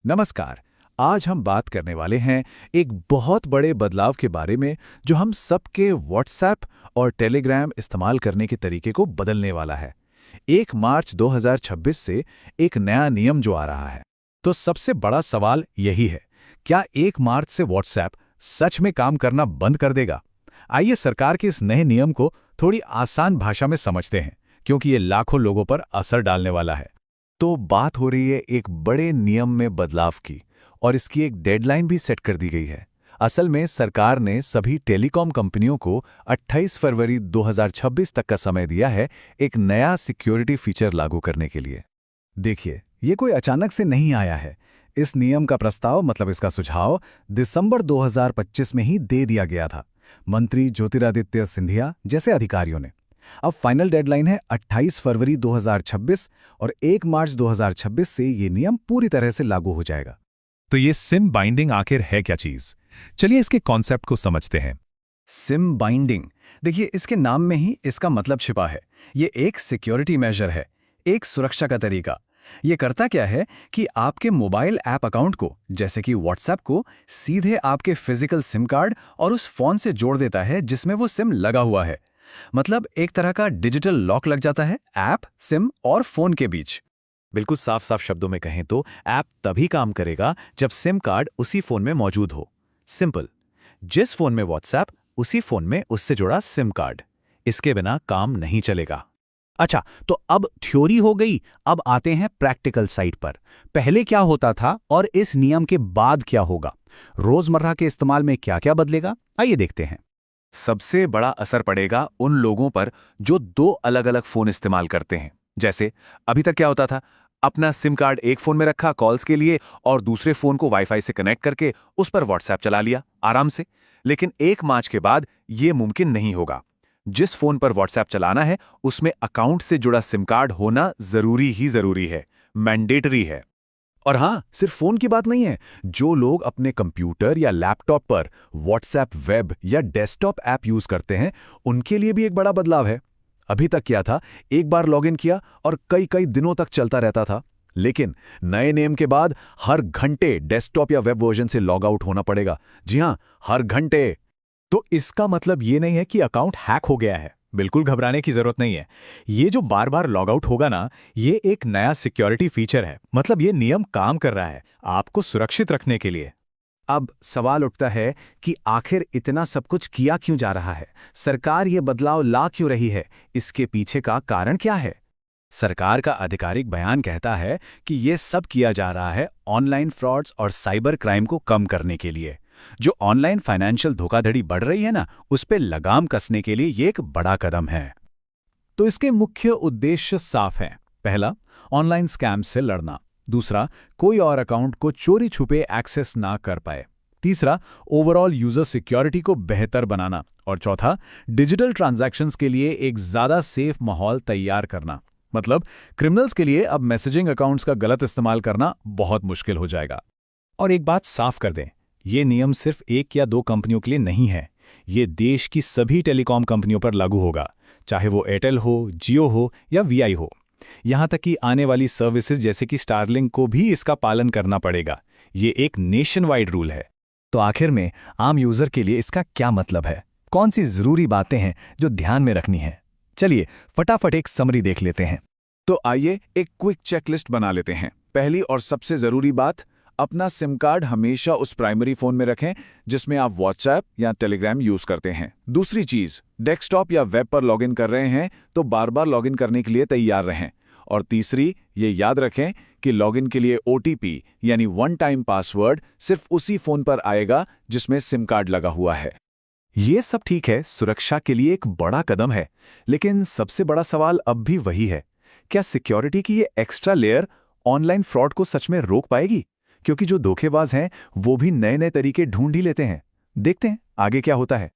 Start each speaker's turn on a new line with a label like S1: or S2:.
S1: नमस्कार। आज हम बात करने वाले हैं एक बहुत बड़े बदलाव के बारे में जो हम सबके व्हाट्सएप और टेलीग्राम इस्तेमाल करने के तरीके को बदलने वाला है। 1 मार्च 2026 से एक नया नियम जो आ रहा है। तो सबसे बड़ा सवाल यही है, क्या 1 मार्च से व्हाट्सएप सच में काम करना बंद कर देगा? आइए सरकार के इस नए नियम को थोड़ी आसान भाषा में समझते हैं, क्योंकि ये लाखों लोगों पर असर डालने वाला है। तो बात हो रही है एक बड़े नियम में बदलाव की, और इसकी एक डेडलाइन भी सेट कर दी गई है। असल में सरकार ने सभी टेलीकॉम कंपनियों को 28 फरवरी 2026 तक का समय दिया है एक नया सिक्योरिटी फीचर लागू करने के लिए। देखिए, ये कोई अचानक से नहीं आया है। इस नियम का प्रस्ताव इसका सुझाव दिसंबर 2025 में ही दे दिया गया था, मंत्री ज्योतिरादित्य सिंधिया जैसे अधिकारियों ने। अब फाइनल डेडलाइन है 28 फरवरी 2026 और 1 मार्च 2026 से ये नियम पूरी तरह से लागू हो जाएगा।
S2: तो ये सिम बाइंडिंग आखिर है क्या चीज? चलिए इसके कॉन्सेप्ट को समझते हैं।
S1: सिम बाइंडिंग, देखिए इसके नाम में ही इसका मतलब छिपा है। ये एक सिक्योरिटी मेजर है, एक सुरक्षा का तरीका। ये करता क्या है कि आपके मोबाइल ऐप अकाउंट को, जैसे कि व्हाट्सएप को, सीधे आपके फिजिकल सिम कार्ड और उस फोन से जोड़ देता है जिसमें वो सिम लगा हुआ है। मतलब एक तरह का डिजिटल लॉक लग जाता है ऐप, सिम और फोन के बीच। बिल्कुल साफ साफ शब्दों में कहें तो ऐप तभी काम करेगा जब सिम कार्ड उसी फोन में मौजूद हो। सिंपल, जिस फोन में व्हाट्सएप, उसी फोन में उससे जुड़ा सिम कार्ड। इसके बिना काम नहीं चलेगा।
S3: अच्छा, तो अब थ्योरी हो गई, अब आते हैं प्रैक्टिकल साइड पर। पहले क्या होता था और इस नियम के बाद क्या होगा? रोजमर्रा के इस्तेमाल में क्या-क्या बदलेगा? आइए देखते हैं।
S1: सबसे बड़ा असर पड़ेगा उन लोगों पर जो 2 अलग-अलग फोन इस्तेमाल करते हैं। जैसे अभी तक क्या होता था, अपना सिम कार्ड एक फोन में रखा कॉल्स के लिए और दूसरे फोन को वाईफाई से कनेक्ट करके उस पर व्हाट्सएप चला लिया आराम से। लेकिन 1 मार्च के बाद ये मुमकिन नहीं होगा। जिस फोन पर व्हाट्सएप चलाना है उसमें अकाउंट से जुड़ा सिम कार्ड होना जरूरी है, मैंडेटरी है। और हाँ, सिर्फ फोन की बात नहीं है। जो लोग अपने कंप्यूटर या लैपटॉप पर व्हाट्सएप वेब या डेस्कटॉप ऐप यूज करते हैं, उनके लिए भी एक बड़ा बदलाव है। अभी तक क्या था, एक बार लॉगिन किया और कई दिनों तक चलता रहता था। लेकिन नए नियम के बाद हर घंटे डेस्कटॉप या वेब वर्जन से लॉग आउट होना पड़ेगा। जी हाँ, हर घंटे।
S2: तो इसका मतलब ये नहीं है कि अकाउंट हैक हो गया है। बिल्कुल घबराने की जरूरत नहीं है। ये जो बार बार लॉग आउट होगा ना, ये एक नया सिक्योरिटी फीचर है। मतलब ये नियम काम कर रहा है आपको सुरक्षित रखने के लिए।
S1: अब सवाल उठता है कि आखिर इतना सब कुछ किया क्यों जा रहा है? सरकार ये बदलाव ला क्यों रही है? इसके पीछे का कारण क्या है? सरकार का आधिकारिक बयान कहता है कि ये सब किया जा रहा है ऑनलाइन फ्रॉड्स और साइबर क्राइम को कम करने के लिए। जो ऑनलाइन फाइनेंशियल धोखाधड़ी बढ़ रही है ना, उस पे लगाम कसने के लिए ये एक बड़ा कदम है।
S2: तो इसके मुख्य उद्देश्य साफ हैं। पहला, ऑनलाइन स्कैम से लड़ना। दूसरा, कोई और अकाउंट को चोरी छुपे एक्सेस ना कर पाए। तीसरा, ओवरऑल यूजर सिक्योरिटी को बेहतर बनाना। और चौथा, डिजिटल ट्रांजैक्शंस के लिए एक ज्यादा सेफ माहौल तैयार करना। मतलब क्रिमिनल्स के लिए अब मैसेजिंग अकाउंट्स का गलत इस्तेमाल करना बहुत मुश्किल हो जाएगा। और एक बात साफ कर दें, ये नियम सिर्फ 1 या 2 कंपनियों के लिए नहीं है। ये देश की सभी टेलीकॉम कंपनियों पर लागू होगा, चाहे वो एयरटेल हो, जियो हो या वीआई हो। यहां तक कि आने वाली सर्विसेज जैसे कि स्टारलिंक को भी इसका पालन करना पड़ेगा। ये एक नेशन वाइड रूल है।
S1: तो आखिर में आम यूजर के लिए इसका क्या मतलब है? कौन सी जरूरी बातें हैं जो ध्यान में रखनी है? चलिए फटाफट एक समरी देख लेते हैं। तो आइए एक क्विक चेकलिस्ट बना लेते हैं। पहली और सबसे जरूरी बात, अपना सिम कार्ड हमेशा उस प्राइमरी फोन में रखें जिसमें आप व्हाट्सएप या टेलीग्राम यूज करते हैं। दूसरी चीज, डेस्कटॉप या वेब पर लॉगिन कर रहे हैं तो बार बार लॉगिन करने के लिए तैयार रहें। और तीसरी, ये याद रखें कि लॉगिन के लिए ओटीपी यानी वन टाइम पासवर्ड सिर्फ उसी फोन पर आएगा जिसमें सिम कार्ड लगा हुआ है। ये सब ठीक है, सुरक्षा के लिए एक बड़ा कदम है। लेकिन सबसे बड़ा सवाल अब भी वही है, क्या सिक्योरिटी की ये एक्स्ट्रा लेयर ऑनलाइन फ्रॉड को सच में रोक पाएगी? क्योंकि जो धोखेबाज हैं वो भी नए नए तरीके ढूंढ ही लेते हैं। देखते हैं आगे क्या होता है।